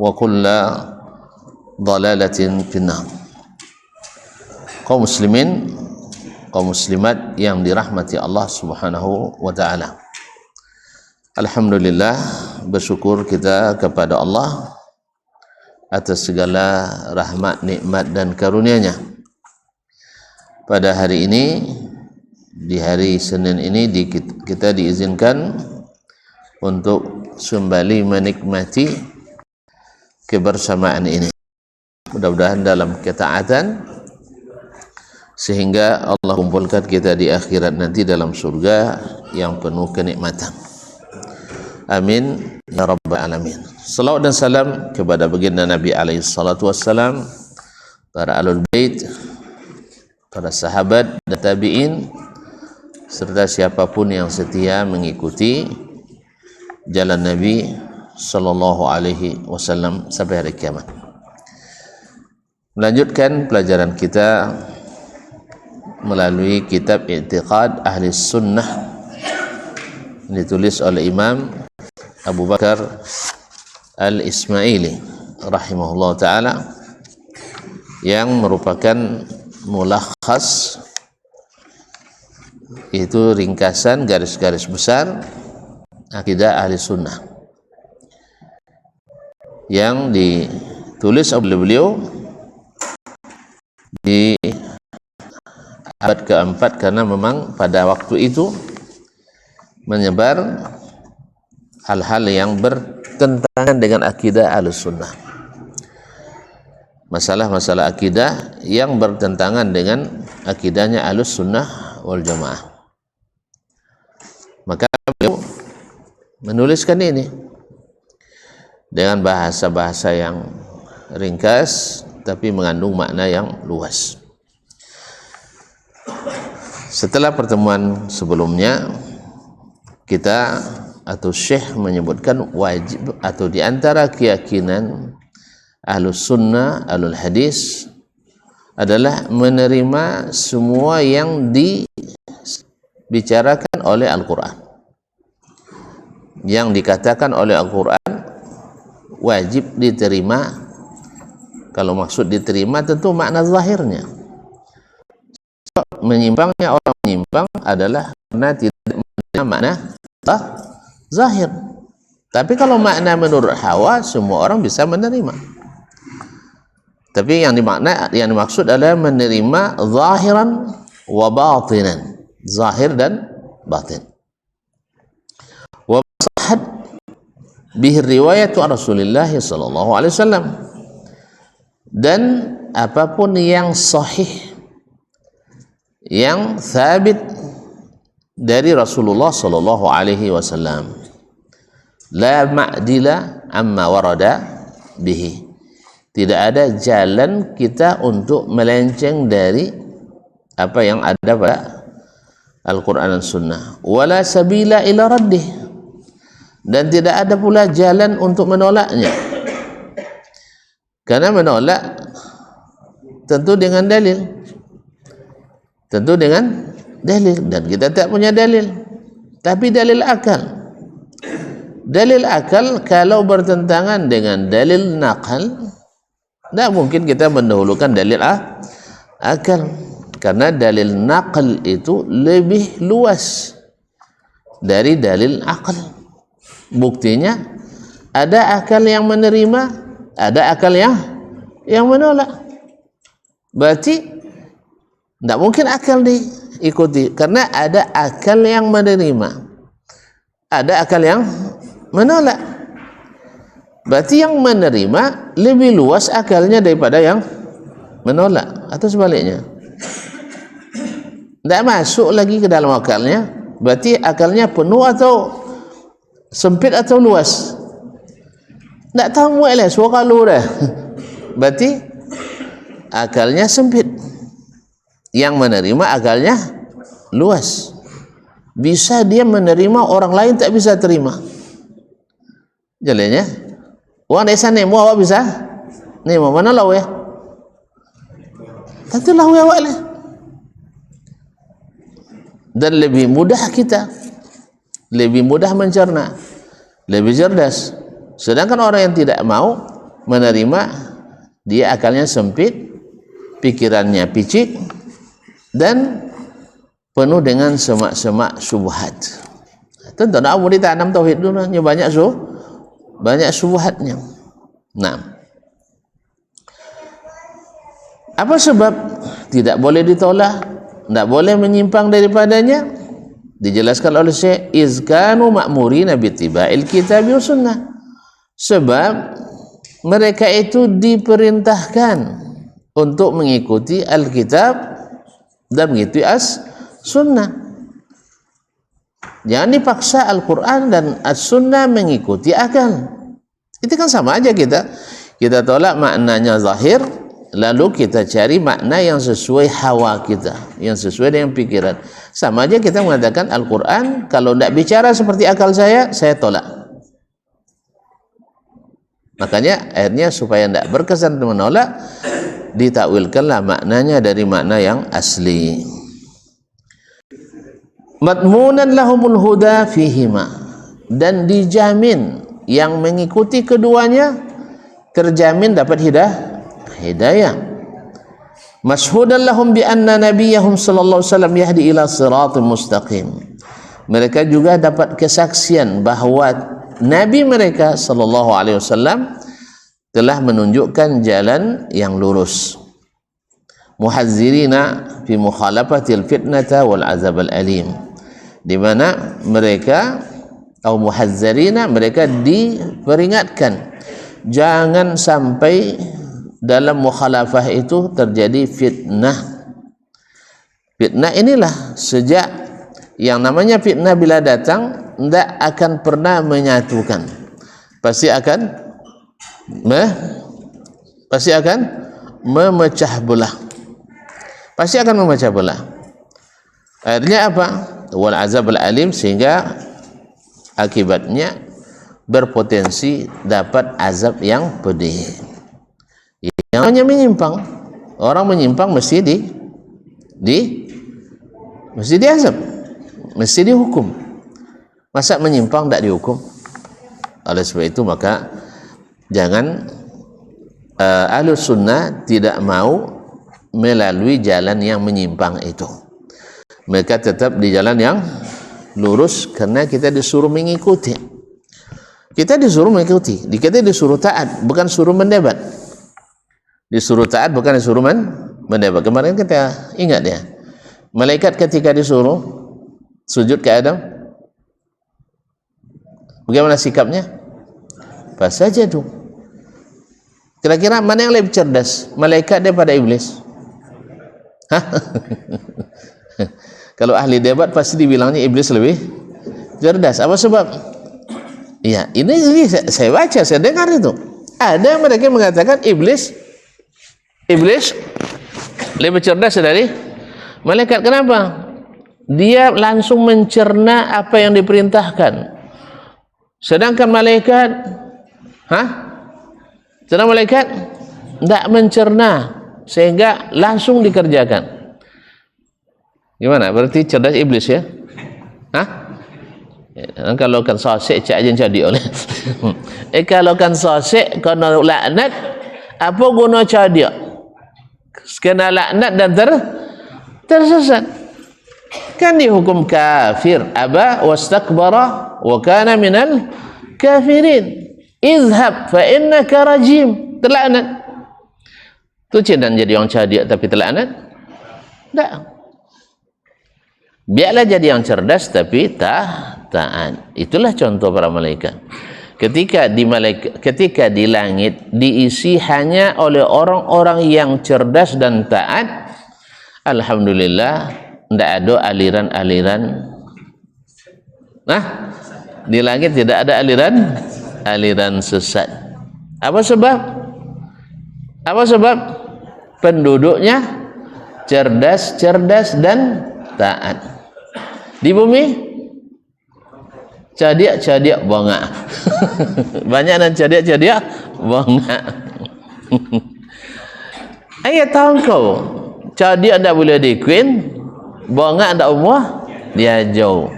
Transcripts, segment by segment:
wa kulla dhalalatin finnar. Kaum muslimin, kaum muslimat yang dirahmati Allah Subhanahu wa taala. Alhamdulillah, bersyukur kita kepada Allah atas segala rahmat, nikmat dan karunia-Nya. Pada hari ini, di hari Senin ini kita diizinkan untuk kembali menikmati kebersamaan ini. Mudah-mudahan dalam ketaatan sehingga Allah kumpulkan kita di akhirat nanti dalam surga yang penuh kenikmatan. Amin ya rabbal alamin. Salawat dan salam kepada baginda Nabi alaihi salatu wassalam, para alul bait, para sahabat dan tabi'in, serta siapapun yang setia mengikuti jalan Nabi sallallahu alaihi wasallam sampai hari kiamat. Melanjutkan pelajaran kita melalui kitab I'tiqad Ahli Sunnah, ditulis oleh Imam Abu Bakar Al-Ismaili rahimahullah ta'ala, yang merupakan mulakhas, itu ringkasan garis-garis besar akidah ahli sunnah yang ditulis oleh beliau di abad keempat, karena memang pada waktu itu menyebar hal-hal yang bertentangan dengan akidah ahli sunnah, masalah-masalah akidah yang bertentangan dengan akidahnya ahli sunnah wal jamaah. Maka beliau menuliskan ini dengan bahasa-bahasa yang ringkas tapi mengandung makna yang luas. Setelah pertemuan sebelumnya, kita atau Syekh menyebutkan wajib atau di antara keyakinan Ahlus Sunnah, Ahlul Hadis adalah menerima semua yang dibicarakan oleh Al-Quran. Yang dikatakan oleh Al-Quran wajib diterima. Kalau maksud diterima tentu makna zahirnya. Menyimpangnya orang menyimpang adalah karena tidak menerima makna zahir. Tapi kalau makna menurut hawa, semua orang bisa menerima. Tapi yang dimaksud adalah menerima zahiran wa batinan, zahir dan batin. Wa sahhat bihi riwayatu Rasulullah sallallahu alaihi wasallam, dan apapun yang sahih, yang sabit dari Rasulullah sallallahu alaihi wasallam, la ma'dila amma warada bihi, tidak ada jalan kita untuk melenceng dari apa yang ada pada Al-Quran dan Sunnah. Wala sabila ila raddih, dan tidak ada pula jalan untuk menolaknya. Karena menolak tentu dengan dalil, dan kita tak punya dalil, tapi dalil akal. Dalil akal kalau bertentangan dengan dalil nakal, tidak mungkin kita mendahulukan dalil akal, karena dalil nakal itu lebih luas dari dalil akal. Buktinya ada akal yang menerima, ada akal yang menolak. Berarti tidak mungkin akal diikuti, karena ada akal yang menerima, ada akal yang menolak. Berarti yang menerima lebih luas akalnya daripada yang menolak, atau sebaliknya. Tidak masuk lagi ke dalam akalnya, berarti akalnya penuh atau sempit atau luas. Tak tahu muat lah, suara lu dah. Berarti akalnya sempit. Yang menerima akalnya luas. Bisa dia menerima, orang lain tak bisa terima. Jalannya, orang desa nemu awak bisa? Nemu mana lau ya? Tentu lau ya awak lah. Dan lebih mudah kita, lebih mudah mencerna, lebih cerdas. Sedangkan orang yang tidak mau, menerima, dia akalnya sempit, pikirannya picik, dan penuh dengan semak-semak syubhat. Tentu nak mau ditanam tauhid dulu, banyak syubhatnya. Nah, apa sebab tidak boleh ditolak, tidak boleh menyimpang daripadanya? Dijelaskan oleh Syekh, izkanu ma'murina bittiba'il kitabi wa sunnah. Sebab mereka itu diperintahkan untuk mengikuti Alkitab dan mengikuti As-Sunnah. Jangan dipaksa Al-Quran dan As-Sunnah mengikuti akal. Itu kan sama aja kita tolak maknanya zahir, lalu kita cari makna yang sesuai hawa kita, yang sesuai dengan pikiran. Sama aja kita mengatakan Al-Quran kalau tidak bicara seperti akal saya tolak. Makanya akhirnya supaya tidak berkesan menolak, ditakwilkanlah maknanya dari makna yang asli. Madmunan lahumul huda fihima, dan dijamin yang mengikuti keduanya terjamin dapat hidayah. Mashhudan lahum bi anna nabiyahum sallallahu alaihi wasallam yahdi ila siratal mustaqim. Mereka juga dapat kesaksian bahawa nabi mereka sallallahu alaihi wasallam telah menunjukkan jalan yang lurus. Muhazzirina fi mukhalafatil fitnata wal azab al alim, di mana mereka atau muhazzirina, mereka diperingatkan jangan sampai dalam mukhalafah itu terjadi fitnah. Fitnah inilah sejak yang namanya fitnah bila datang tidak akan pernah menyatukan, pasti akan memecah belah, pasti akan memecah belah. Akhirnya apa? Wal azab al alim, sehingga akibatnya berpotensi dapat azab yang pedih. Yang hanya menyimpang, orang menyimpang mesti diazab, mesti dihukum. Masa menyimpang tidak dihukum? Oleh sebab itu maka jangan Ahlus Sunnah tidak mau melalui jalan yang menyimpang itu. Mereka tetap di jalan yang lurus karena kita disuruh mengikuti. Kita disuruh mengikuti, kita disuruh taat, bukan suruh mendebat. Disuruh taat bukan disuruh mendebat. Kemarin kita ingat ya, malaikat ketika disuruh sujud ke Adam, bagaimana sikapnya? Pas saja tuh. Kira-kira mana yang lebih cerdas, malaikat daripada iblis? Kalau ahli debat pasti dibilangnya iblis lebih cerdas. Apa sebab? Ya, ini saya baca, saya dengar itu. Ada mereka mengatakan iblis lebih cerdas dari malaikat. Kenapa? Dia langsung mencerna apa yang diperintahkan. Sedangkan malaikat tidak mencerna, sehingga langsung dikerjakan. Gimana? Berarti cerdas iblis ya? Kalau kan sosek cak aja jadi oleh. Kalau kan sosek kena laknat, apa guna cadia? Kena laknat dan tersesat. Kan dihukum kafir, aba wastakbara wa kana minal kafirin. Izhab fa innaka rajim. Terlaknat. Tu dan jadi orang cerdik tapi terlaknat? Tak. Biarlah jadi yang cerdas tapi taat. Itulah contoh para malaikat. Ketika di langit diisi hanya oleh orang-orang yang cerdas dan taat, alhamdulillah tidak ada aliran-aliran. Di langit tidak ada aliran sesat. Apa sebab? Penduduknya cerdas dan taat. Di bumi cadia bongak. Banyak dan cadia bongak. Ayat tahu kau, cadia tak boleh dikuin, bongak tak umur, dia jauh.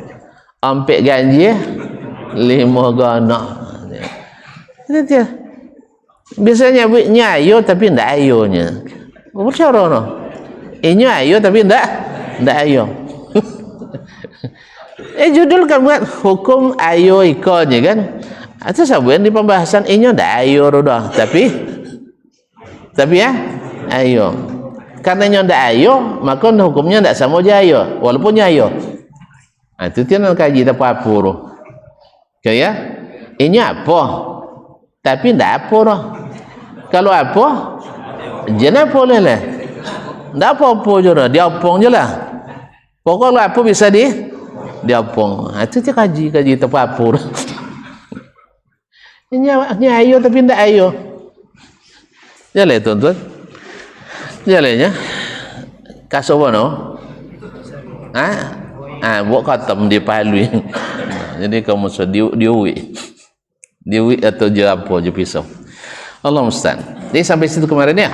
Ampek ganji 5 ganak. Itu dia. Biasanya nyebutnya ayo tapi ndak ayonya. Apa cara no? Inyo ayo tapi ndak ayo. Judul kan buat hukum ayo ikonnya kan. Atau sabuan di pembahasan inyo ndak ayo dah, tapi ya ayo. Karena inyo ndak ayo, maka hukumnya ndak sama aja ayo, walaupun ayo. Itu tiada kaji tak apa-apa. Kaya ini apa? Tapi ndak apa dah. Kalau apa? Jangan boleh lah. Ndak apa-apa je dah, diopong je lah. Pokoknya apa bisa diopong. Itu dia kaji tak apa-apa. Ini ayo tapi ndak ayo. Jalan tuan-tuan. Jalannya. Kasowo no. Buat khatam di palui. Jadi kamu sudah diuwi atau apa je pisau. Allah musta'an. Jadi sampai situ kemarin ya.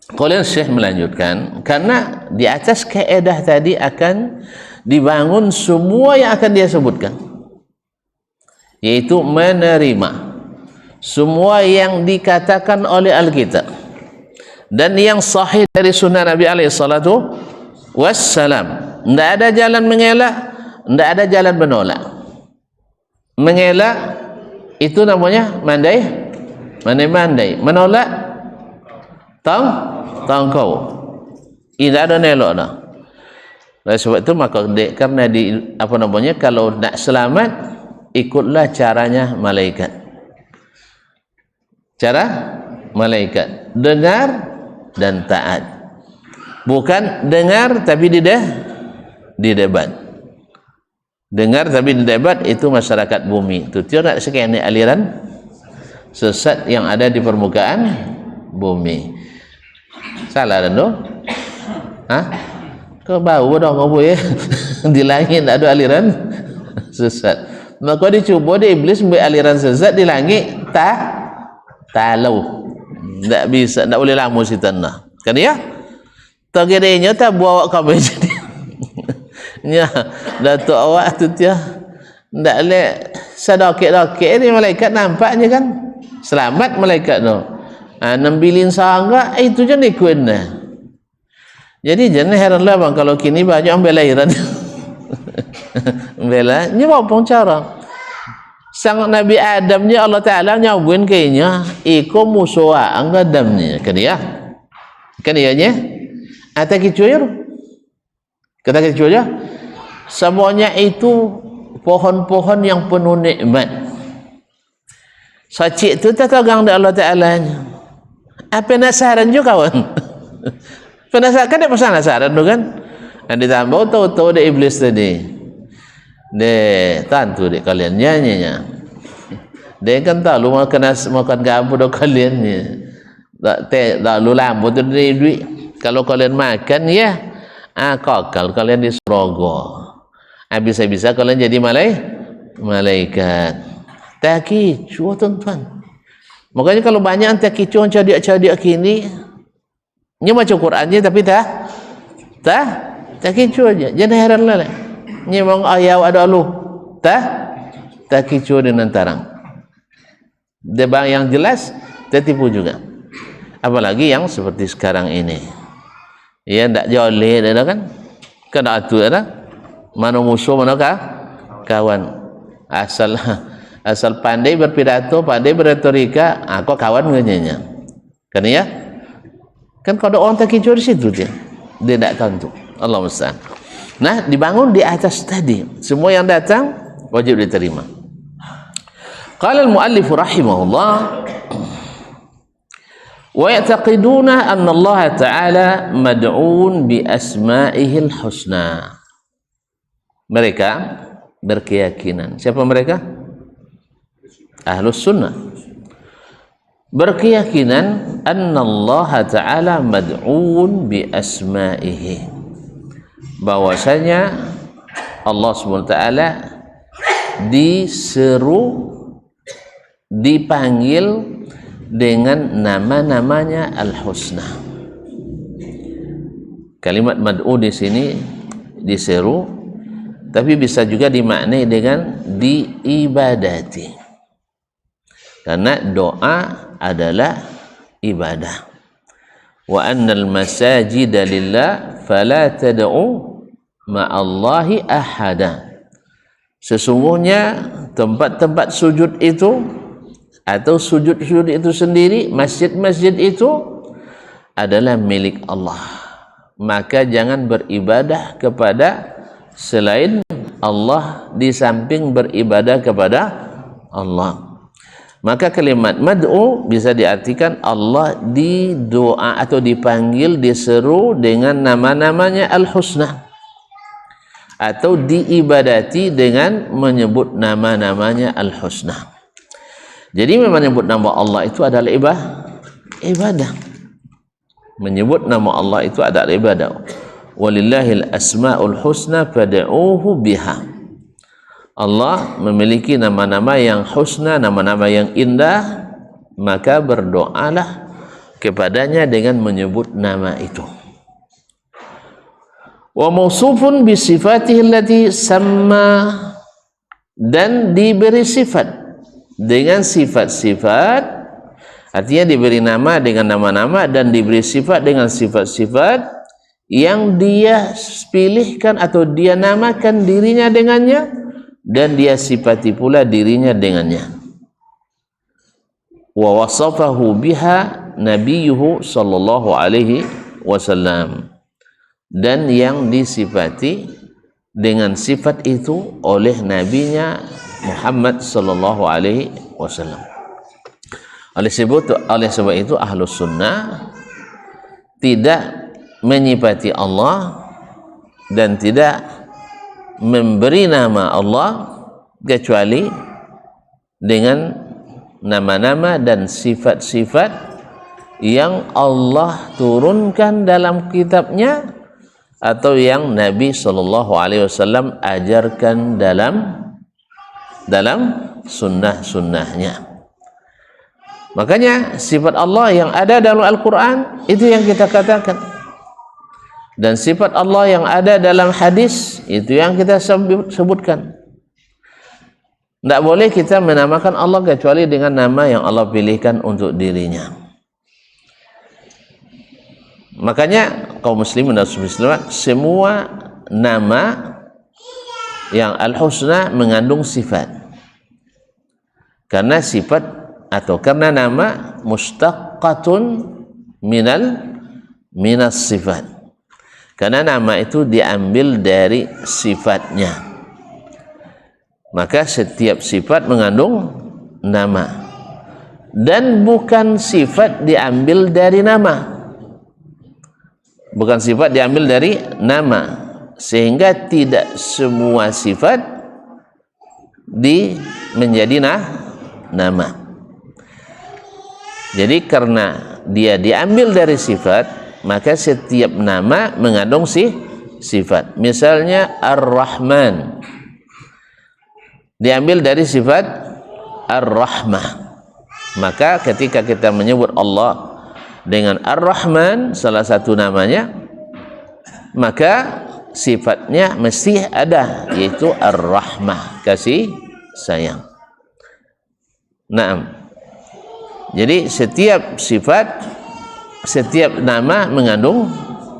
Kemudian Syekh melanjutkan, karena di atas kaedah tadi akan dibangun semua yang akan dia sebutkan, yaitu menerima semua yang dikatakan oleh Alkitab dan yang sahih dari sunnah Nabi alaihi salatu wassalam. Tidak ada jalan mengelak, tidak ada jalan menolak. Mengelak itu namanya mandai. Menolak tangkau. Tidak ada nelok dah. Oleh sebab itu maka karena kalau nak selamat, ikutlah caranya malaikat. Cara malaikat, dengar dan taat. Bukan dengar tapi didebat. Dengar tapi didebat itu masyarakat bumi. Itu tidak sekian aliran sesat yang ada di permukaan bumi. Salah dan doh? Kau bau dong kau ya? Di langit ada aliran sesat. Maka dicoba di iblis buat aliran sesat di langit talau. Tak bisa, tak boleh lama si tanah. Kan ya? Tak kira tak bawa kami jadi. Ya, datuk awak tu dia ndak lek sedokek-dokek ni malaikat nampaknya kan selamat malaikat tu. Nembilin sangga itu je ni kuena. Jadi jangan heranlah bang kalau kini banyak ambil lahiran. Bela ni apa cara? Sang Nabi Adam ni Allah Taala nyabuin kayaknya iko musuha angga Adam ni kan ya? Kan ianya? Ata kicuir. Kata kicuir semuanya itu pohon-pohon yang penuh nikmat. Sacik tu tak tagang dari Allah Ta'ala. Apa penasaran juga kawan? Penasaran kan dia penasaran tu kan? Dan ditambah tahu-tahu ada iblis tadi. Dia tantu dek kalian nyanyinya. Dia kan tahu lu makan gabu dah kalian ni. Tak lu lampu tu dari duit. Kalau kalian makan ya, kokal kalian di surga. Bisa-bisa kalian jadi malaikat. Tak kicu tuan-tuan. Makanya kalau banyak tak kicu cadik-cadik kini, ni macam Qurannya tapi tak kicu aja. Jangan heran lah. Ni memang ayat ada lu. Tak kicu dengan tarang. Debang yang jelas tertipu juga. Apalagi yang seperti sekarang ini. Ya ndak joleh dah kan? Kena atur dah. Mana musuh mana kawan. Asal pandai berpidato, pandai berretorika, kau kawan ngenyanya. Kan ya? Kan kalau orang tak kicau di situ dia tak tentu. Allah musta'an. Nah, dibangun di atas tadi. Semua yang datang wajib diterima. Qala al-muallif rahimahullah wa ya'taqiduna anna Allah Ta'ala mad'un bi asma'ihil husna. Mereka berkeyakinan. Siapa mereka? Ahlus sunnah. Berkeyakinan anna Allah Ta'ala mad'un bi asma'ihi. Bahwasanya Allah SWT diseru, dipanggil dengan nama-namanya al-husna. Kalimat mad'u di sini diseru, tapi bisa juga dimaknai dengan diibadati. Karena doa adalah ibadah. Wa annal masajida lillah fala tad'u ma'allahi ahada. Sesungguhnya tempat-tempat sujud itu atau sujud-sujud itu sendiri, masjid-masjid itu adalah milik Allah. Maka jangan beribadah kepada selain Allah di samping beribadah kepada Allah. Maka kalimat mad'u bisa diartikan Allah didoa atau dipanggil, diseru dengan nama-namanya al-husna, atau diibadati dengan menyebut nama-namanya al-husna. Jadi menyebut nama Allah itu adalah ibadah. Menyebut nama Allah itu adalah ibadah. Walillahil asmaul husna fad'uuhu biha. Allah memiliki nama-nama yang husna, nama-nama yang indah, maka berdoalah kepadanya dengan menyebut nama itu. Wa mausufun bi sifatihi allati samma, dan diberi sifat dengan sifat-sifat, artinya diberi nama dengan nama-nama dan diberi sifat dengan sifat-sifat yang dia pilihkan atau dia namakan dirinya dengannya, dan dia sifati pula dirinya dengannya. Wa wasafahu biha nabiyuhu sallallahu alaihi wasallam, dan yang disifati dengan sifat itu oleh nabinya Muhammad sallallahu alaihi wasallam. Oleh sebab itu Ahlus Sunnah tidak menyifati Allah dan tidak memberi nama Allah kecuali dengan nama-nama dan sifat-sifat yang Allah turunkan dalam kitabnya atau yang Nabi SAW ajarkan dalam sunnah-sunnahnya. Makanya sifat Allah yang ada dalam Al-Quran itu yang kita katakan, dan sifat Allah yang ada dalam hadis itu yang kita sebutkan. Tidak boleh kita menamakan Allah kecuali dengan nama yang Allah pilihkan untuk dirinya. Makanya kaum muslimin dan muslimat, semua nama yang al-husna mengandung sifat. Karena sifat atau karena nama mustaqqatun minas sifat. Karena nama itu diambil dari sifatnya. Maka setiap sifat mengandung nama. Dan bukan sifat diambil dari nama. Bukan sifat diambil dari nama. Sehingga tidak semua sifat menjadi nama. Jadi karena dia diambil dari sifat, maka setiap nama mengandung sifat. Misalnya Ar-Rahman diambil dari sifat Ar-Rahmah. Maka ketika kita menyebut Allah dengan Ar-Rahman, salah satu namanya, maka sifatnya mesti ada, yaitu Ar-Rahmah, kasih sayang. Naam. Jadi setiap nama mengandung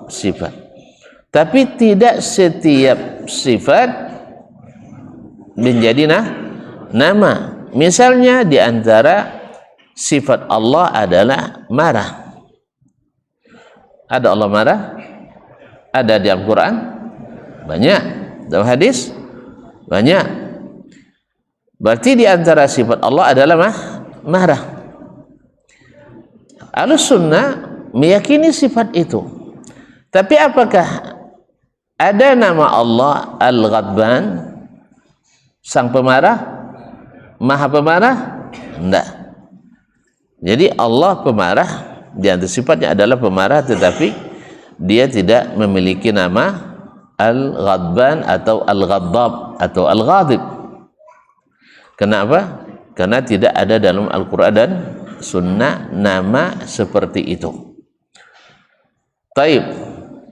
sifat. Tapi tidak setiap sifat menjadi nama. Misalnya di antara sifat Allah adalah marah. Ada Allah marah? Ada di Al-Quran? Banyak. Dalam hadis? Banyak. Berarti di antara sifat Allah adalah marah. Ahlus Sunnah meyakini sifat itu. Tapi apakah ada nama Allah Al-Ghadban, sang pemarah, maha pemarah? Tidak. Jadi Allah pemarah, di antara sifatnya adalah pemarah, tetapi dia tidak memiliki nama Al-Ghadban atau Al-Ghaddab atau Al-Ghadib. Kenapa? Karena tidak ada dalam Al-Quran dan Sunnah nama seperti itu. Taib.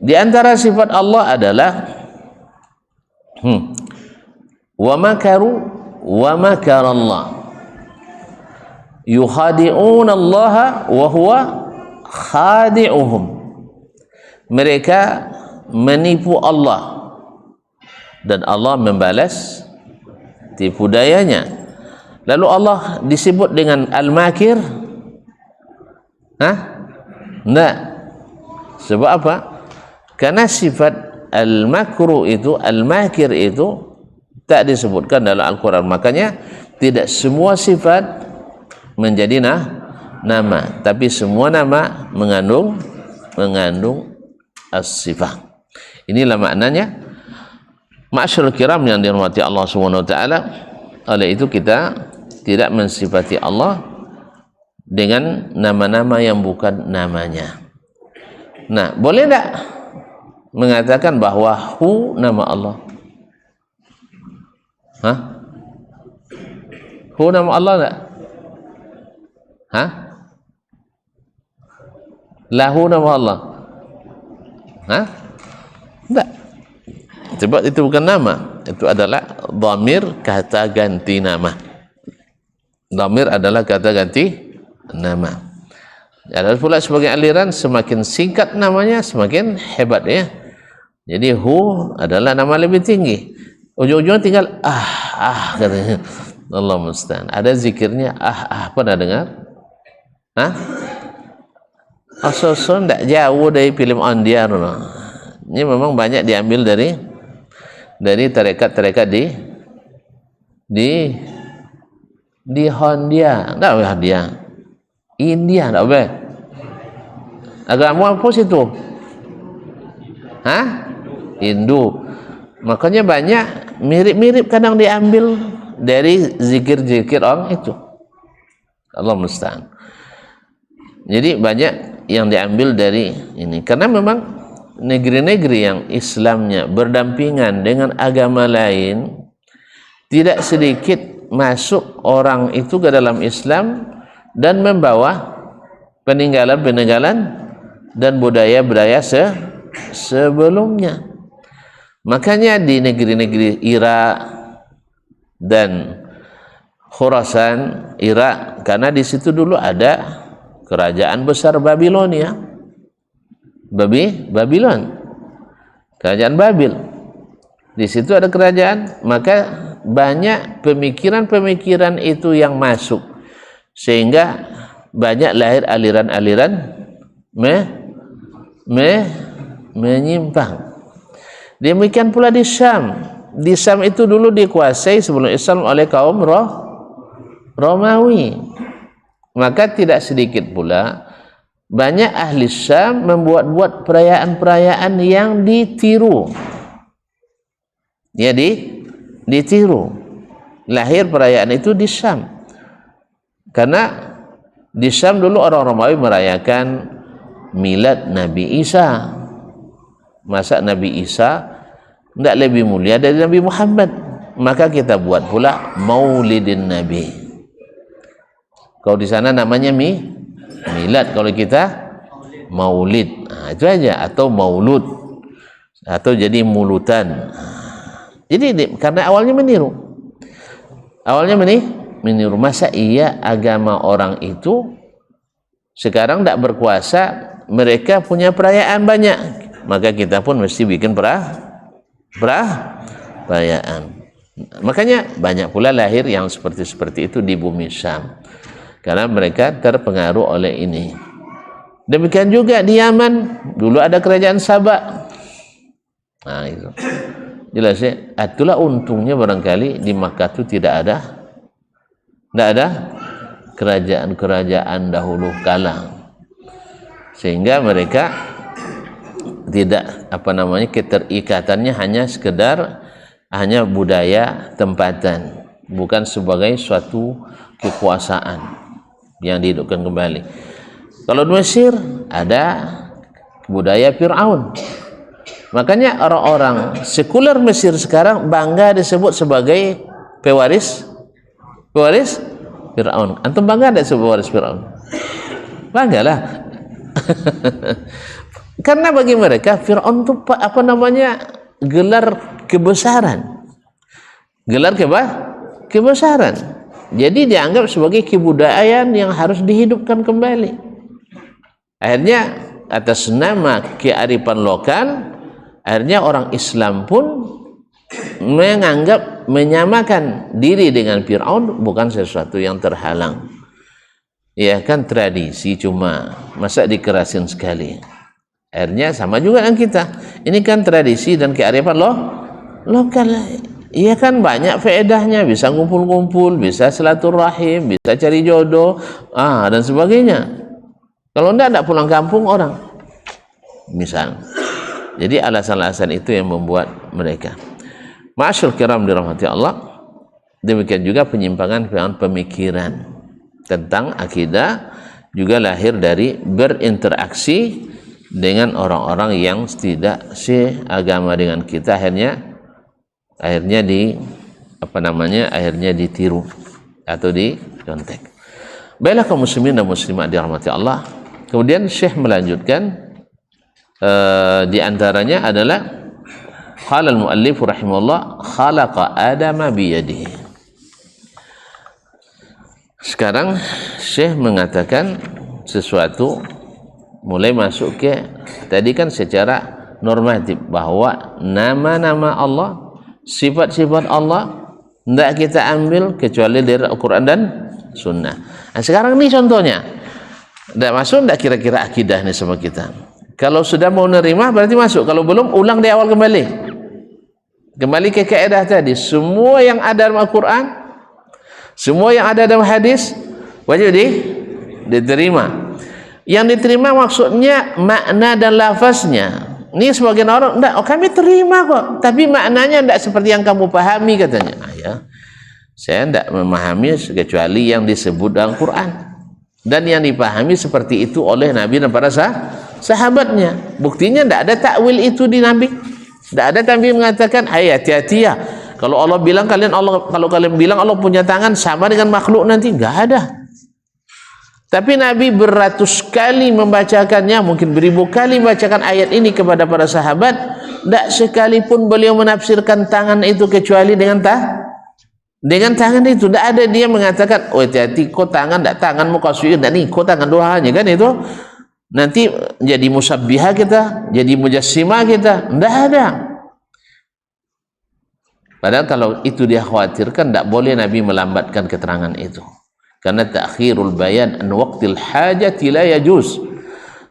Di antara sifat Allah adalah wa makaru wa makarallah. yukhadi'un Allah wa huwa khadi'uhum. Mereka menipu Allah dan Allah membalas tipu dayanya. Lalu Allah disebut dengan al-makir? Enggak. Sebab apa? Karena sifat al-makru itu, al-makir itu tak disebutkan dalam Al-Quran. Makanya tidak semua sifat menjadi nama, tapi semua nama mengandung as-sifat. Inilah maknanya. Ma'asyiral kiram yang dirahmati Allah Subhanahu wa taala, oleh itu kita tidak mensifati Allah dengan nama-nama yang bukan namanya. Nah, boleh tak mengatakan bahwa Hu nama Allah? Hu nama Allah tak? Lahu nama Allah? Tak. Sebab itu bukan nama, itu adalah dhamir, kata ganti nama. Dhamir adalah kata ganti nama. Ada pula sebagai aliran, semakin singkat namanya semakin hebat ya. Jadi Hu adalah nama lebih tinggi. Ujung-ujungnya tinggal katanya. Allah musta'an. Ada zikirnya pernah dengar? Asal-asal tidak jauh dari film Andiar. Ini memang banyak diambil dari tarekat-tarekat di Hondia, enggak boleh Hondia, India, enggak boleh. Agama apa situ? Hindu. Makanya banyak mirip-mirip kadang diambil dari zikir-zikir orang itu. Allah musta'an. Jadi banyak yang diambil dari ini, karena memang negeri-negeri yang Islamnya berdampingan dengan agama lain, tidak sedikit masuk orang itu ke dalam Islam dan membawa peninggalan-peninggalan dan budaya-budaya sebelumnya. Makanya di negeri-negeri Irak dan Khurasan, Irak, karena di situ dulu ada kerajaan besar Babilonia. Babylon, kerajaan Babil. Di situ ada kerajaan, maka banyak pemikiran-pemikiran itu yang masuk, sehingga banyak lahir aliran-aliran menyimpang. Demikian pula di Syam. Di Syam itu dulu dikuasai sebelum Islam oleh kaum Romawi. Maka tidak sedikit pula banyak ahli Syam membuat-buat perayaan-perayaan yang ditiru. Jadi ditiru. Lahir perayaan itu di Syam. Karena di Syam dulu orang Romawi merayakan milad Nabi Isa. Masa Nabi Isa tidak lebih mulia dari Nabi Muhammad? Maka kita buat pula Maulidin Nabi. Kalau di sana namanya milad, kalau kita maulid, itu aja, atau maulud, atau jadi mulutan. Jadi karena awalnya meniru, meniru. Masa iya agama orang itu sekarang tidak berkuasa, mereka punya perayaan banyak, maka kita pun mesti bikin perayaan. Makanya banyak pula lahir yang seperti itu di bumi Syam, karena mereka terpengaruh oleh ini. Demikian juga di Yaman, dulu ada kerajaan Sabak. Nah itu jelas ya. Itulah untungnya barangkali di Makkah itu tidak ada kerajaan-kerajaan dahulu kala, sehingga mereka tidak keterikatannya hanya budaya tempatan, bukan sebagai suatu kekuasaan yang dihidupkan kembali. Kalau di Mesir ada budaya Fir'aun. Makanya orang-orang sekuler Mesir sekarang bangga disebut sebagai pewaris Fir'aun. Antum bangga tidak sebagai pewaris Fir'aun? Banggalah. Karena bagi mereka Fir'aun itu gelar kebesaran. Gelar kebesaran. Jadi dianggap sebagai kebudayaan yang harus dihidupkan kembali. Akhirnya atas nama kearifan lokal, akhirnya orang Islam pun menganggap menyamakan diri dengan Fir'aun bukan sesuatu yang terhalang. Ya kan, tradisi cuma masa dikerasin sekali. Akhirnya sama juga dengan kita. Ini kan tradisi dan kearifan lokal. Iya kan, banyak faedahnya, bisa ngumpul-ngumpul, bisa silaturahim, bisa cari jodoh, dan sebagainya. Kalau enggak pulang kampung orang, misal. Jadi alasan-alasan itu yang membuat mereka. Ma'asyul kiram dirahmati Allah. Demikian juga penyimpangan pemikiran tentang akidah juga lahir dari berinteraksi dengan orang-orang yang tidak seagama dengan kita, akhirnya ditiru atau dicontek. Baiklah kaum muslimin dan muslimat dirahmati Allah. Kemudian Syekh melanjutkan, di antaranya adalah qala al-muallif rahimahullah khalaqa adama biyadihi. Sekarang Syekh mengatakan sesuatu, mulai masuk ke tadi kan secara normatif bahwa nama-nama Allah, sifat-sifat Allah tidak kita ambil kecuali dari Al-Quran dan Sunnah. Nah, sekarang ini contohnya, tidak masuk tidak kira-kira akidah ini sama kita. Kalau sudah mau nerima berarti masuk, kalau belum ulang dari awal kembali ke kaidah tadi. Semua yang ada dalam Al-Quran, semua yang ada dalam hadis wajib diterima. Yang diterima maksudnya makna dan lafaznya. Ini sebagian orang, enggak, kami terima kok, tapi maknanya enggak seperti yang kamu pahami katanya. Saya enggak memahami kecuali yang disebut dalam Quran dan yang dipahami seperti itu oleh Nabi dan para sahabatnya. Buktinya enggak ada takwil itu di Nabi. Enggak ada Nabi mengatakan, hati-hati ya. Kalau Allah bilang kalau kalian bilang Allah punya tangan sama dengan makhluk nanti, enggak ada. Tapi Nabi beratus kali membacakannya, mungkin beribu kali membacakan ayat ini kepada para sahabat. Tak sekalipun beliau menafsirkan tangan itu kecuali dengan tangan itu. Tak ada dia mengatakan, hati-hati, kok tangan, tak tanganmu kasih, tak nih, kok tangan doanya kan itu. Nanti jadi musabbihah kita, jadi mujassimah kita. Tak ada. Padahal kalau itu dia khawatirkan, tak boleh Nabi melambatkan keterangan itu. Karena ta'khirul bayan an waqtil hajati la yajuz.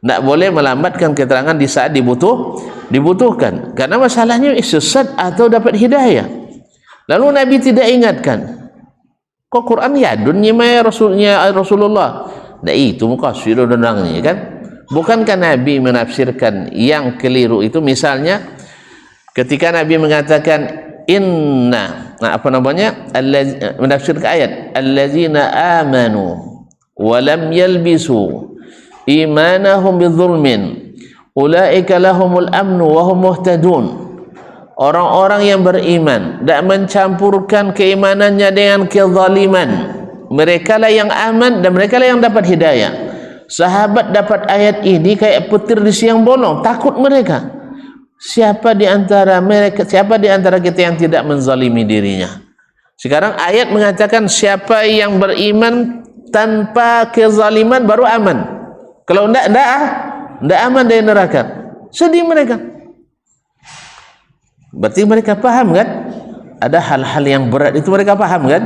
Tak boleh melambatkan keterangan di saat dibutuhkan. Karena masalahnya sesat atau dapat hidayah. Lalu Nabi tidak ingatkan. Kok Quran ya dunia Rasulullah. Nah itu muka sudah denangnya kan. Bukankah Nabi menafsirkan yang keliru itu? Misalnya ketika Nabi mengatakan menafsirkan ayat allazina amanu wa lam yalbisu imanahum bidzulmin ulaika lahumul amnu wa hum muhtadun. Orang-orang yang beriman tidak mencampurkan keimanannya dengan kezaliman, mereka lah yang aman dan mereka lah yang dapat hidayah. Sahabat dapat ayat ini kayak petir di siang bolong, takut mereka. Siapa di antara kita yang tidak menzalimi dirinya? Sekarang ayat mengatakan siapa yang beriman tanpa kezaliman baru aman. Kalau enggak aman dari neraka. Sedih mereka. Berarti mereka paham kan? Ada hal-hal yang berat itu mereka paham kan?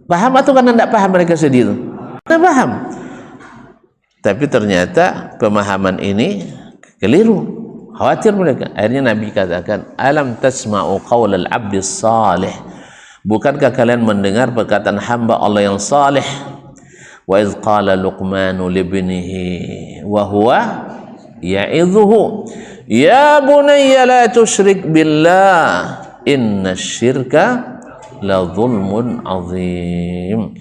Paham atau karena enggak paham mereka sedih itu? Tidak paham. Tapi ternyata pemahaman ini keliru. Khawatir mereka. Akhirnya Nabi katakan, alam tasma'u qawlal abdi salih. Bukankah kalian mendengar perkataan hamba Allah yang salih? Wa idh qala Luqmanu libnihi wa huwa ya'idhuhu ya bunayya la tusyrik billah inna syirka la zulmun azim.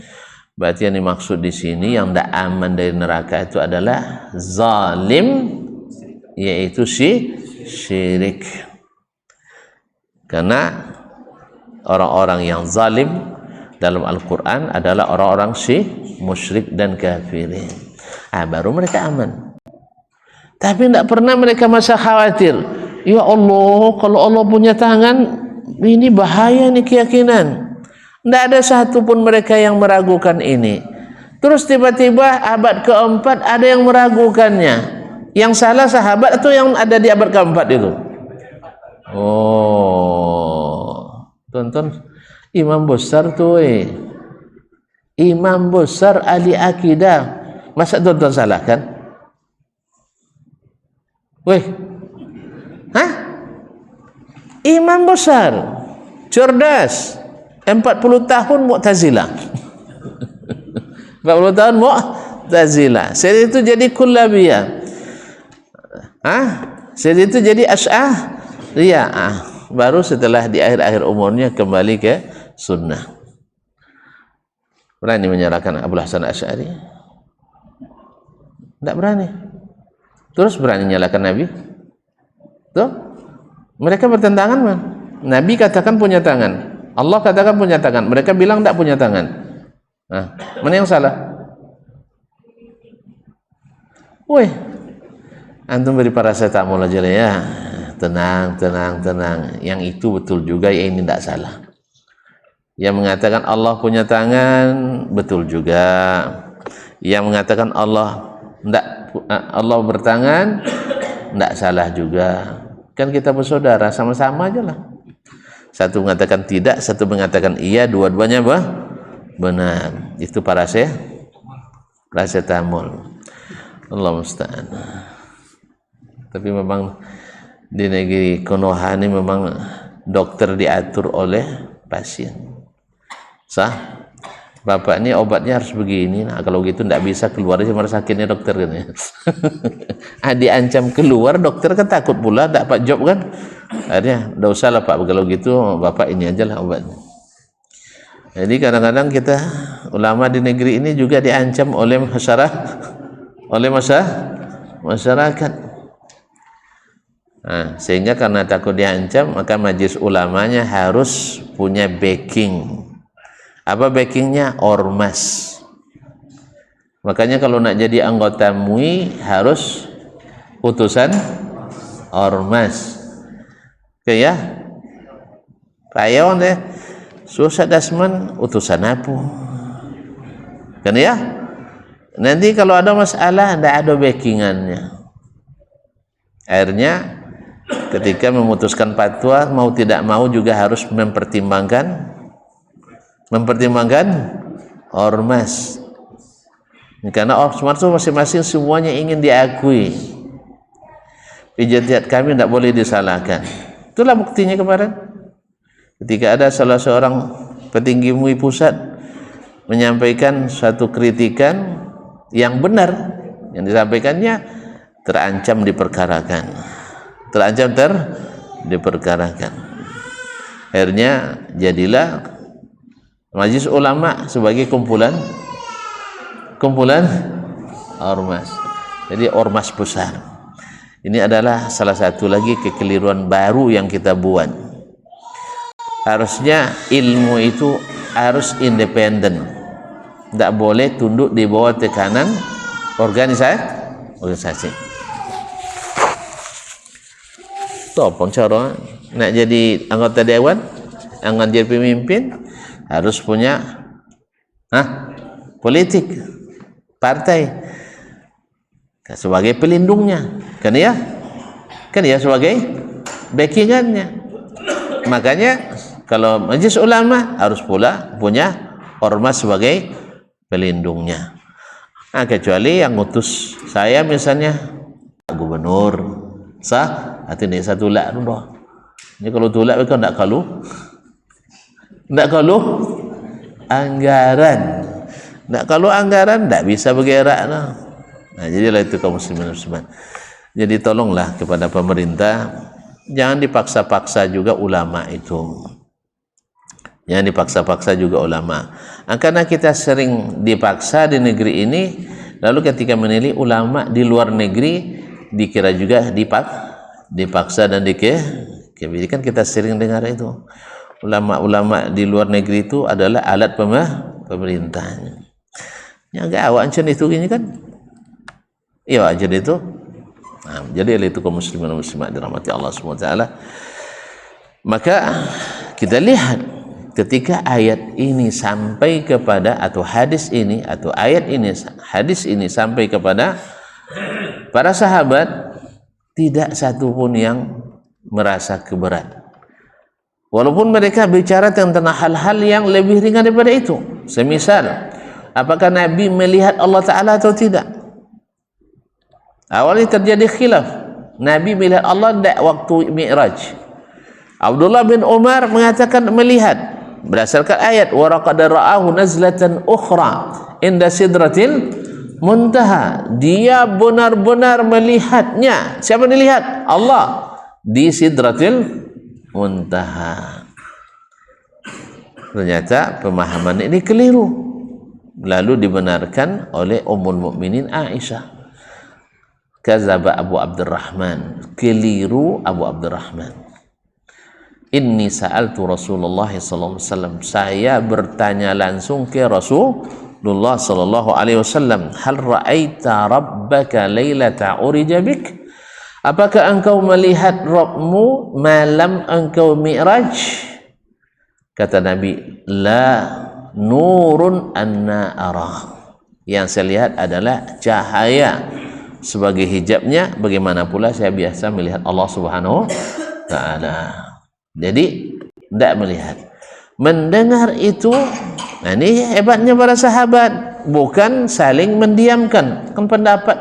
Berarti yang dimaksud di sini yang tidak aman dari neraka itu adalah zalim, yaitu syirik. Karena orang-orang yang zalim dalam Al-Quran adalah orang-orang musyrik dan kafirin. Baru mereka aman. Tapi tidak pernah mereka masa khawatir, ya Allah, kalau Allah punya tangan, ini bahaya nih keyakinan. Tidak ada satu pun mereka yang meragukan ini. Terus tiba-tiba abad keempat ada yang meragukannya. Yang salah sahabat atau yang ada di abad keempat itu? Oh, tonton imam besar tuh, imam besar ahli akidah. Masa tonton salah kan? Weh, hah? Imam besar, cerdas, 40 tahun Mu'tazilah. 40 tahun Mu'tazilah. Setelah itu jadi Kullabiyah. Setelah itu jadi Asy'ariyah. Baru setelah di akhir-akhir umurnya kembali ke sunnah. Berani menyalahkan Abul Hasan Asy'ari? Tidak berani. Terus berani menyalahkan Nabi? Tuh, mereka bertentangan, man. Nabi katakan punya tangan, Allah katakan punya tangan, mereka bilang tidak punya tangan. Nah, mana yang salah? Woi, antum beri paracetamol aja lah ya. Tenang. Yang itu betul juga, yang ini tidak salah. Yang mengatakan Allah punya tangan betul juga. Yang mengatakan Allah bertangan tidak salah juga. Kan kita bersaudara, sama-sama aja lah. Satu mengatakan tidak, satu mengatakan iya, dua-duanya benar. Itu paracetamol. Allah musta'an. Tapi memang di negeri Konoha ini memang dokter diatur oleh pasien. Sah? Bapak ini obatnya harus begini. Nah, kalau gitu tidak bisa keluar aja rumah sakitnya dokter kan ya. Diancam keluar, dokter kan takut pula, tak dapat job kan. Akhirnya, udah usah lah Pak, kalau gitu Bapak ini aja lah obatnya. Jadi kadang-kadang kita ulama di negeri ini juga diancam oleh masyarakat. Nah, sehingga karena takut diancam, maka majelis ulamanya harus punya backing. Apa backingnya? Ormas. Makanya kalau nak jadi anggota MUI harus utusan ormas. Oke ya? Pak Yawan deh, Susah Dasman utusan apa? Kan ya? Nanti kalau ada masalah tidak ada backingannya. Akhirnya ketika memutuskan fatwa, mau tidak mau juga harus mempertimbangkan ormas. Karena ormas itu masing-masing semuanya ingin diakui. Ijtihad kami tidak boleh disalahkan. Itulah buktinya kemarin. Ketika ada salah seorang petinggi MUI pusat menyampaikan suatu kritikan yang benar, yang disampaikannya terancam diperkarakan. Diperkarakan. Akhirnya jadilah Majelis Ulama sebagai kumpulan ormas. Jadi ormas besar. Ini adalah salah satu lagi kekeliruan baru yang kita buat. Harusnya ilmu itu harus independen. Tidak boleh tunduk di bawah tekanan organisasi. Topong cara nak jadi anggota dewan, anggota jadi pemimpin harus punya politik, partai sebagai pelindungnya, kan ya sebagai backingannya. Makanya kalau majelis ulama harus pula punya ormas sebagai pelindungnya. Nah, kecuali yang ngutus saya misalnya gubernur sah hati ni satu lak tu. Ini kalau tulak mereka tidak kalau anggaran. Nak kalau anggaran tak bisa bergerak lah. Nah, jadilah itu kaum muslimin muslimat. Jadi tolonglah kepada pemerintah, jangan dipaksa-paksa juga ulama itu. Jangan dipaksa-paksa juga ulama. Karena kita sering dipaksa di negeri ini, lalu ketika menilai ulama di luar negeri dikira juga dipaksa dan kan kita sering dengar itu. Ulama-ulama di luar negeri itu adalah alat pemerintahnya. Yang agak awak macam itu ini kan. Iya aja itu. Nah, jadi itu kaum muslimin dan muslimat dirahmati Allah SWT. Maka kita lihat ketika ayat ini sampai kepada atau hadis ini atau ayat ini hadis ini sampai kepada para sahabat, tidak satu pun yang merasa keberat. Walaupun mereka bicara tentang hal-hal yang lebih ringan daripada itu. Semisal, apakah Nabi melihat Allah Ta'ala atau tidak? Awalnya terjadi khilaf. Nabi melihat Allah tidak waktu Mi'raj. Abdullah bin Umar mengatakan melihat. Berdasarkan ayat, وَرَقَدَ رَآهُ نَزْلَةً أُخْرَى عِنْدَ سِدْرَةِ Muntaha. Dia benar-benar melihatnya. Siapa dilihat? Allah. Di Sidratil Muntaha. Ternyata pemahaman ini keliru. Lalu dibenarkan oleh Ummul Mukminin Aisyah. Kazaba Abu Abdurrahman. Keliru Abu Abdurrahman. Inni sa'altu Rasulullah sallallahu alaihi wasallam. Saya bertanya langsung ke Rasulullah sallallahu alaihi wasallam, hal ra'aita rabbaka lailata urija bik? Apakah engkau melihat Rabbmu malam engkau Mi'raj? Kata Nabi, la, nurun anna arah. Yang saya lihat adalah cahaya sebagai hijabnya. Bagaimana pula saya biasa melihat Allah Subhanahu wa Ta'ala. Jadi tidak melihat, mendengar itu. Nah, ini hebatnya para sahabat, bukan saling mendiamkan kan pendapat.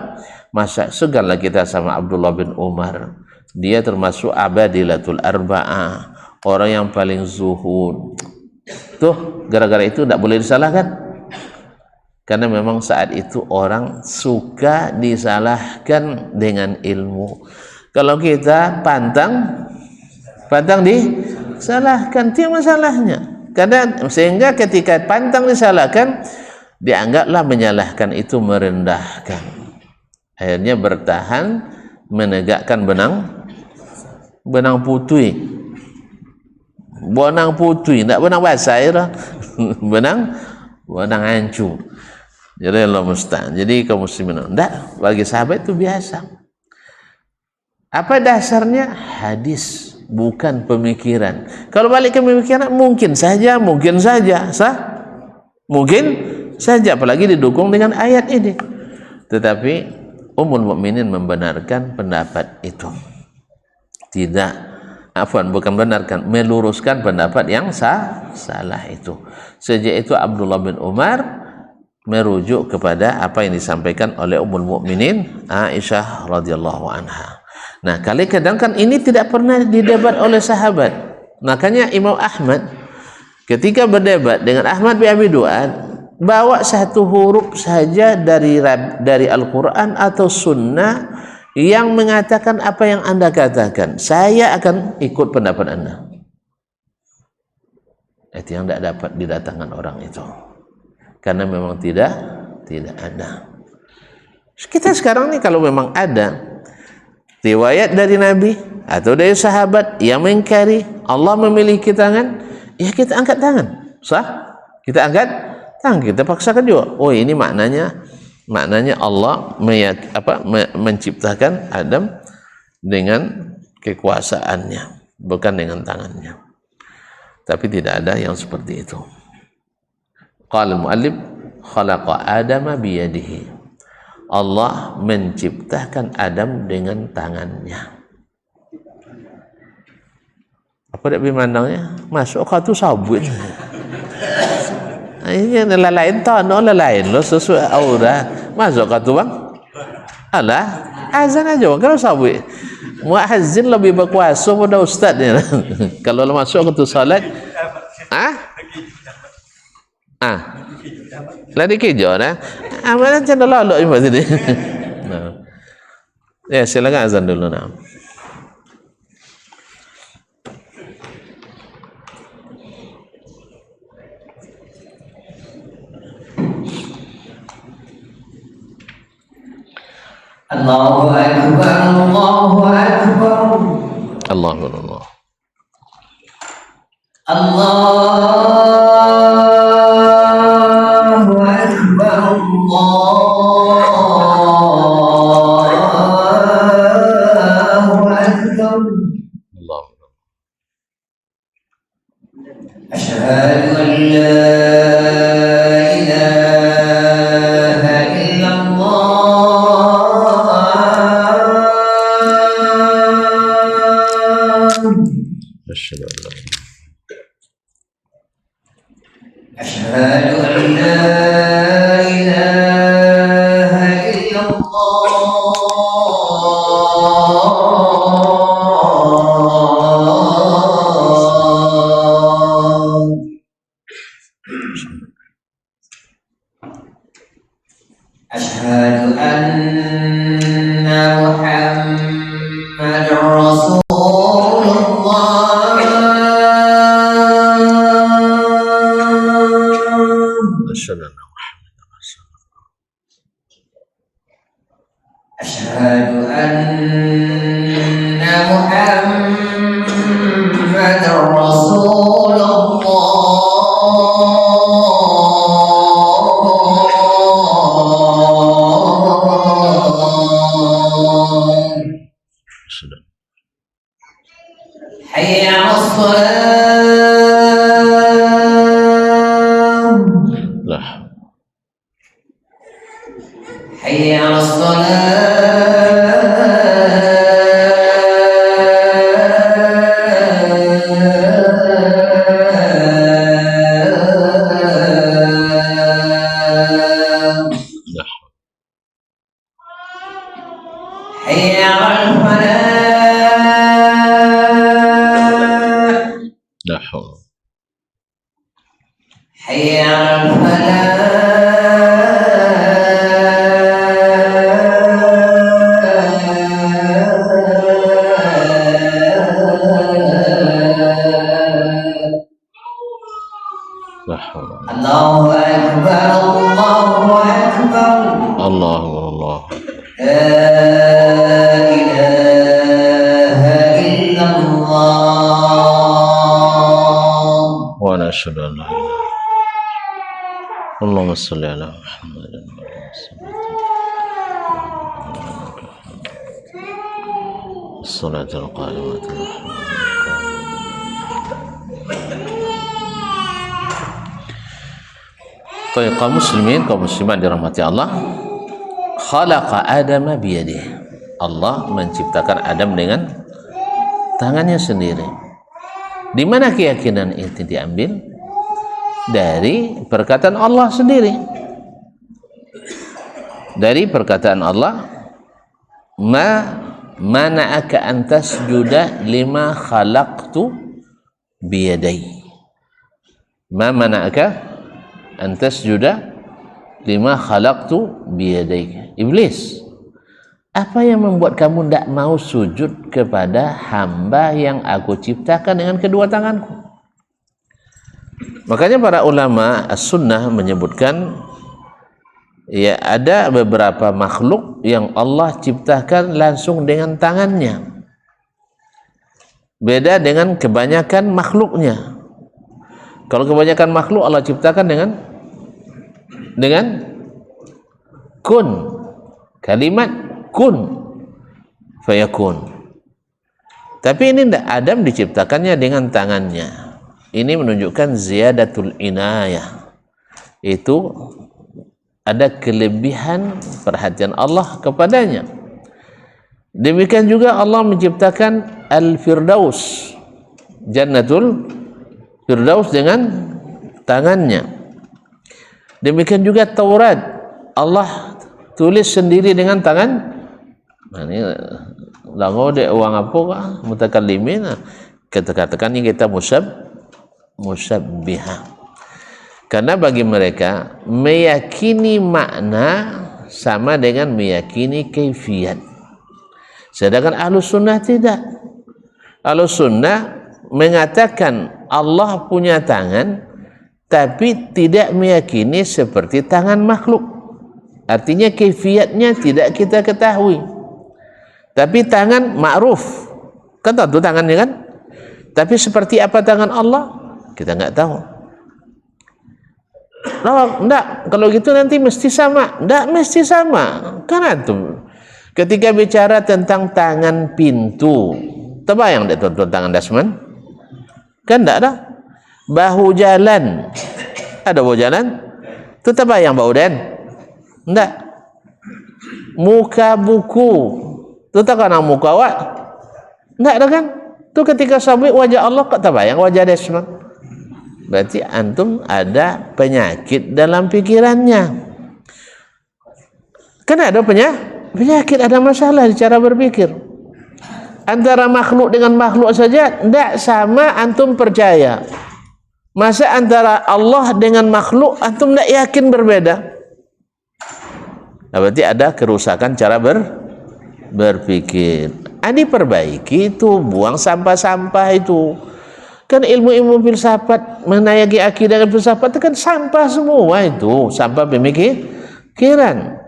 Masa segarlah kita sama Abdullah bin Umar, dia termasuk abadilatul arba'ah, orang yang paling zuhud. Tuh, gara-gara itu tidak boleh disalahkan, karena memang saat itu orang suka disalahkan dengan ilmu. Kalau kita pantang disalahkan, itu masalahnya. Karena sehingga ketika pantang disalahkan, dianggaplah menyalahkan itu merendahkan. Akhirnya bertahan menegakkan benang putih. Benang putih, tidak benang basah ya. benang hancur. Jadi Allah musta'an. Jadi kaum muslimin, tidak, bagi sahabat itu biasa. Apa dasarnya? Hadis, bukan pemikiran. Kalau balik ke pemikiran, mungkin saja, mungkin saja, apalagi didukung dengan ayat ini. Tetapi Ummul Mukminin membenarkan pendapat itu. Tidak, bukan benarkan, meluruskan pendapat yang salah itu. Sejak itu Abdullah bin Umar merujuk kepada apa yang disampaikan oleh Ummul Mukminin Aisyah radhiyallahu anha. Nah, kadang kan ini tidak pernah didebat oleh sahabat. Makanya Imam Ahmad ketika berdebat dengan Ahmad bin Abi Du'ad, bawa satu huruf saja dari Al-Quran atau Sunnah yang mengatakan apa yang Anda katakan, saya akan ikut pendapat Anda. Itu yang tidak dapat didatangkan orang itu, karena memang tidak ada. Kita sekarang nih, kalau memang ada riwayat dari Nabi atau dari sahabat yang mengingkari Allah memiliki tangan, ya kita angkat tangan, sah? Kita angkat tangan, kita paksakan juga. Oh, ini maknanya Allah menciptakan Adam dengan kekuasaannya, bukan dengan tangannya. Tapi tidak ada yang seperti itu. Qala al-muallif khalaqa Adama biyadihi. Allah menciptakan Adam dengan tangannya. Apa dia memandangnya? Masuk kau tu sabut. Ini lain tanah lain lo sesuai aura. Masuk kau tu bang? Alah, azan aja bang. Kalau sabut, muazzin lebih berkuasa pada ustaznya. Kalau masuk kau tu salat, lari kejar dah. Amalan cendol lalu cuma sini. Ya, silakan azan dulu nak. Allahu Akbar, Allahu Akbar. Allahu Akbar. Allahu Akbar, Allahu Akbar. Allah. Asyhadu أشهد أن لا إله إلا الله. أشهد أن محمد رسول الله. أشهد أن محمد رسول الله. أشهد أن محمد رسول الله. أشهد أن حي على الصلاة. لا حول. حي على الصلاة. لا حول. حي على الفلاح. لا حول. حي على الفلاح. لا حول. الله أكبر الله أكبر. الله أكبر الله. لا إله إلا الله. ونشهد أن لا إله. اللهم صل على محمد الصلاة القائمة. Baik, kaum muslimin, kaum muslimat dirahmati Allah. Khalaqa Adama biyadih. Allah menciptakan Adam dengan tangannya sendiri. Di mana keyakinan itu diambil? Dari perkataan Allah sendiri. Dari perkataan Allah, ma mana'aka an tasjuda lima khalaqtu biyadai. Ma mana'aka an tasjuda lima khalaqtu biyadai. Iblis, apa yang membuat kamu tidak mau sujud kepada hamba yang aku ciptakan dengan kedua tanganku? Makanya para ulama as-sunnah menyebutkan, ya, ada beberapa makhluk yang Allah ciptakan langsung dengan tangannya, beda dengan kebanyakan makhluknya. Kalau kebanyakan makhluk Allah ciptakan dengan kun, kalimat kun fayakun. Tapi ini tidak, Adam diciptakannya dengan tangannya. Ini menunjukkan ziyadatul inayah. Itu ada kelebihan perhatian Allah kepadanya. Demikian juga Allah menciptakan Al-Firdaus, Jannatul Firdaus, dengan tangannya. Demikian juga Taurat, Allah tulis sendiri dengan tangan. Nah, ini lango de uang apa kah mutakallimin, kata-katakan ini kita musyabbihah. Karena bagi mereka meyakini makna sama dengan meyakini kaifiyat. Sedangkan Ahlus Sunnah tidak. Ahlus Sunnah mengatakan Allah punya tangan, tapi tidak meyakini seperti tangan makhluk. Artinya kaifiyatnya tidak kita ketahui. Tapi tangan ma'ruf, kan tahu tangannya kan? Tapi seperti apa tangan Allah, kita nggak tahu. Oh, enggak, kalau gitu nanti mesti sama. Enggak mesti sama. Karena tuh ketika bicara tentang tangan pintu, terbayang deh tuan-tuan tangan Dasman? Kan enggak ada. Bahu jalan, ada bahu jalan? Itu terbayang bahu dan? Enggak. Muka buku, itu tak kena muka awak? Enggak ada kan? Itu ketika sabit wajah Allah, kok terbayang wajah Dasman? Berarti antum ada penyakit dalam pikirannya. Kan ada penyakit, ada masalah di cara berpikir. Antara makhluk dengan makhluk saja tidak sama antum percaya. Masa antara Allah dengan makhluk antum tidak yakin berbeda. Nah, berarti ada kerusakan cara berpikir. Diperbaiki itu, buang sampah-sampah itu. Kan ilmu-ilmu filsafat mengenai akidah dan filsafat itu kan sampah semua itu, sampah pemikiran.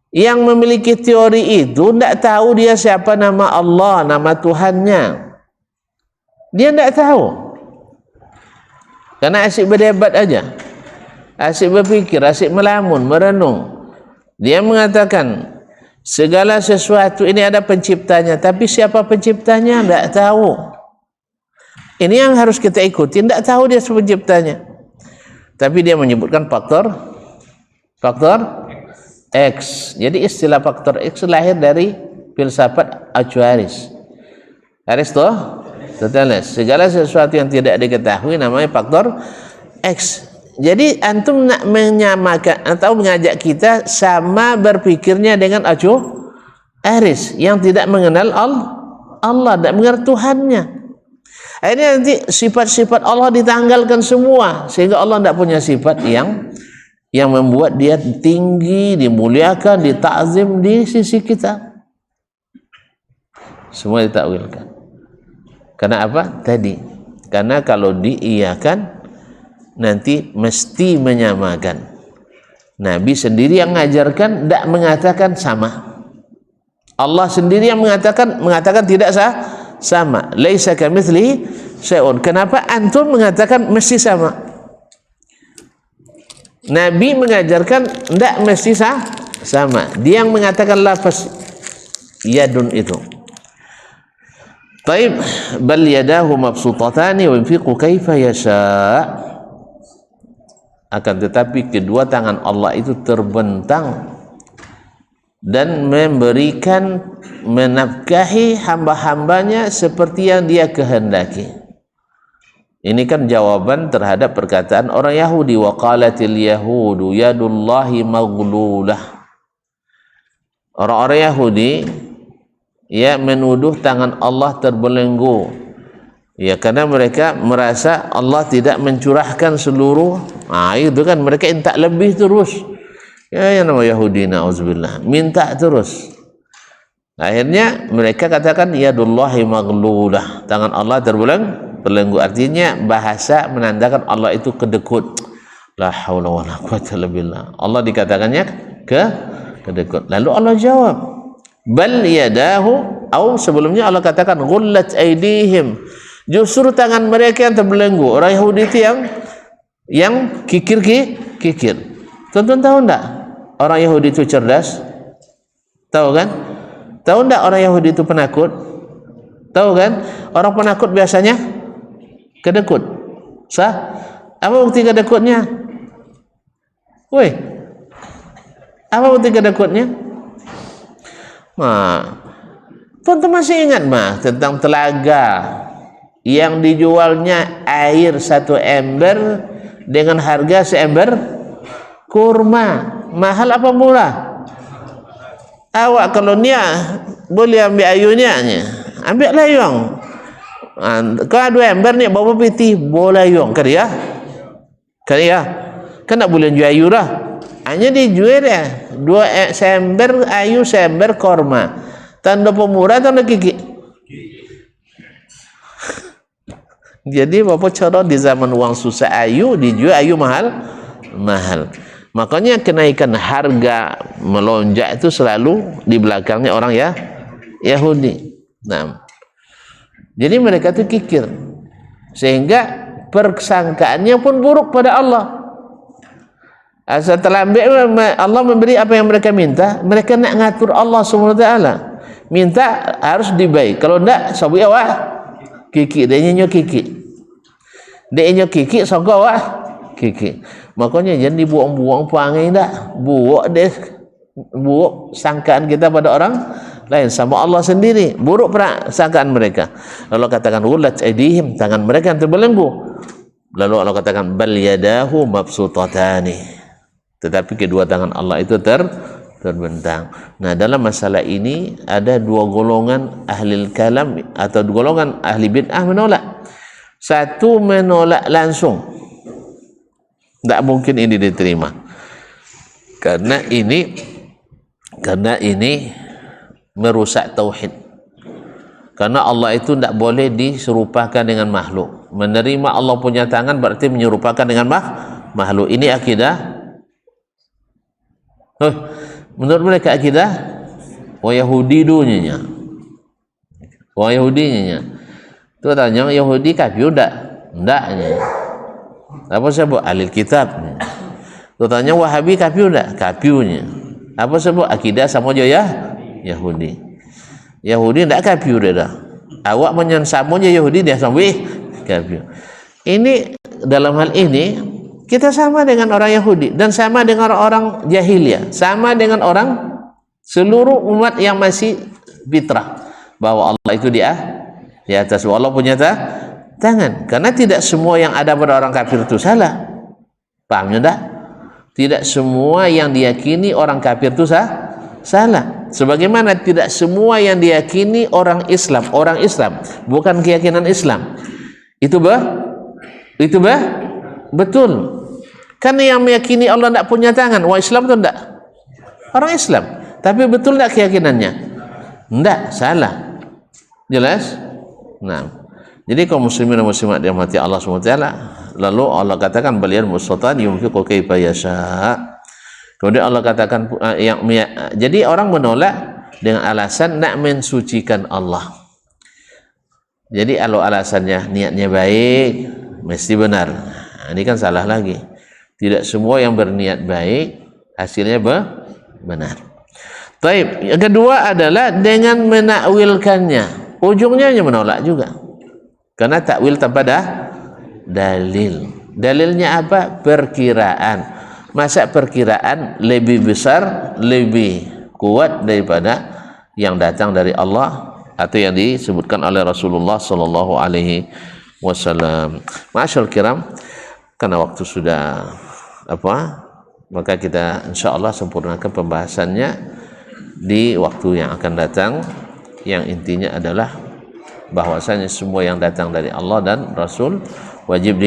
Yang memiliki teori itu tidak tahu dia siapa nama Allah, nama Tuhannya. Dia tidak tahu. Karena asyik berdebat aja, asyik berpikir, asyik melamun, merenung. Dia mengatakan segala sesuatu ini ada penciptanya, tapi siapa penciptanya tidak tahu. Ini yang harus kita ikuti, tidak tahu dia penciptanya. Tapi dia menyebutkan faktor X. Jadi istilah faktor X lahir dari filsafat Aristoteles. Segala sesuatu yang tidak diketahui namanya faktor X. Jadi antum nak menyamakan atau mengajak kita sama berpikirnya dengan Aris yang tidak mengenal Allah, tidak mengenal Tuhannya. Akhirnya nanti sifat-sifat Allah ditanggalkan semua, sehingga Allah tidak punya sifat yang membuat dia tinggi, dimuliakan, ditakzim di sisi kita. Semua ditakwilkan. Karena apa? Karena kalau diiyakan nanti mesti menyamakan. Nabi sendiri yang mengajarkan, tidak mengatakan sama. Allah sendiri yang mengatakan tidak sama. Laisa kamitslihi syai'un. Kenapa antum mengatakan mesti sama? Nabi mengajarkan tidak mesti sama. Dia yang mengatakan lafaz yadun itu. Taib, bal yadahu mabsutatani wa yunfiqu kaifa yasha'. Akan tetapi kedua tangan Allah itu terbentang dan memberikan, menafkahi hamba-hambanya seperti yang dia kehendaki. Ini kan jawaban terhadap perkataan orang Yahudi, wa qalatil yahudu yadullahi maghlulah. Orang-orang Yahudi menuduh tangan Allah terbelenggu. Karena mereka merasa Allah tidak mencurahkan seluruh. Itu kan mereka minta lebih terus. Yang nama Yahudi, na'udzubillah, minta terus. Akhirnya mereka katakan yadullahi maghlulah, tangan Allah terbelenggu. Artinya bahasa menandakan Allah itu kedekut. La haula wala quwwata illa billah. Allah dikatakannya kedekut. Lalu Allah jawab, bal yadahu, atau sebelumnya Allah katakan ghullat aydihim. Justru tangan mereka yang terbelenggu. Orang Yahudi itu yang kikir. Tonton tahu enggak? Orang Yahudi itu cerdas. Tahu kan? Tahu enggak orang Yahudi itu penakut? Tahu kan? Orang penakut biasanya kedekut. Apa bukti kedekutnya? Apa bukti kedekutnya? Tonton masih ingat tentang telaga yang dijualnya air 1 ember dengan harga seember kurma. Mahal apa murah? Awak kalau boleh ambil ayunya, ambil layung. Kalau 2 ember ni bawa piti boleh layung kan ya? Kan tak boleh jual ayu lah. Hanya dijual 2 seember ayu, seember kurma. Tanda pemurah, tanda kiki. Jadi bapak cara di zaman uang susah ayu dijual ayu mahal. Makanya kenaikan harga melonjak itu selalu di belakangnya orang Yahudi. Jadi mereka itu kikir, sehingga persangkaannya pun buruk pada Allah. Setelah Allah memberi apa yang mereka minta, mereka nak ngatur Allah SWT. Minta harus dibaik. Kalau tidak, sabi awak kiki, dia nyanyi kiki, sangka awak kiki. Makanya jangan dibuang-buang perangai dah. Buang sangkaan kita pada orang lain sama Allah sendiri. Buruk sangkaan mereka. Lalu katakan ulat aidihim, tangan mereka yang terbelenggu. Lalu Allah katakan bal yadahu mabsutatani, tetapi kedua tangan Allah itu terbentang. Nah, dalam masalah ini ada dua golongan ahli kalam atau dua golongan ahli bid'ah menolak. Satu menolak langsung, tidak mungkin ini diterima karena ini merusak tauhid. Karena Allah itu tidak boleh diserupakan dengan makhluk. Menerima Allah punya tangan berarti menyerupakan dengan makhluk. Ini akidah. Menurut mereka akidah Yahudi dunia. Yahudinya. Itu tanya Yahudi kafir enggak? Enggaknya. Apa sebab ahli kitab? Itu tanya Wahabi kafir enggak? Kafirnya. Apa sebab akidah sama aja ya? Yahudi. Yahudi enggak kafir dah. Awak menyansamanya Yahudi dia sampai kafir. Ini dalam hal ini kita sama dengan orang Yahudi dan sama dengan orang jahiliyah, sama dengan orang seluruh umat yang masih fitrah bahwa Allah itu di atas. Allah punya tangan. Karena tidak semua yang ada pada orang kafir itu salah. Pahamnya enggak? Tidak semua yang diyakini orang kafir itu salah. Sebagaimana tidak semua yang diyakini orang Islam bukan keyakinan Islam. Itu betul. Karena yang meyakini Allah tidak punya tangan, Islam itu tidak orang Islam. Tapi betul tidak keyakinannya? Tidak, salah. Jelas? Nah, jadi kaum muslimin dan muslimat dirahmati Allah SWT, lalu Allah katakan balian mustatan yunfiqu kaifa yasha. Kemudian Allah katakan jadi orang menolak dengan alasan nak mensucikan Allah. Jadi kalau alasannya niatnya baik mesti benar. Nah, ini kan salah lagi. Tidak semua yang berniat baik hasilnya benar. Taib. Yang kedua adalah dengan menakwilkannya. Ujungnya hanya menolak juga. Karena takwil tanpa dalil. Dalilnya apa? Perkiraan. Masa perkiraan lebih besar, lebih kuat daripada yang datang dari Allah atau yang disebutkan oleh Rasulullah sallallahu alaihi wasallam. Ma'asyarul kiram, karena waktu sudah maka kita insyaallah sempurnakan pembahasannya di waktu yang akan datang, yang intinya adalah bahwasanya semua yang datang dari Allah dan Rasul wajib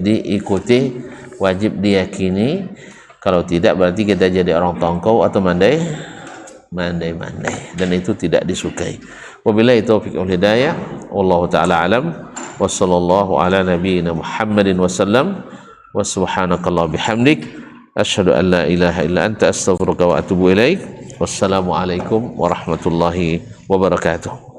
diikuti, wajib diyakini. Kalau tidak berarti kita jadi orang tongkau atau mandai, dan itu tidak disukai. Wabillahi taufiq wal hidayah. Wallahu taala alam. Wassallallahu ala nabiyyina Muhammadin wasallam. Wa subhanakallah bihamdik asyhadu an la ilaha illa anta astaghfiruka wa atubu ilaik. Wassalamu alaikum warahmatullahi wabarakatuh.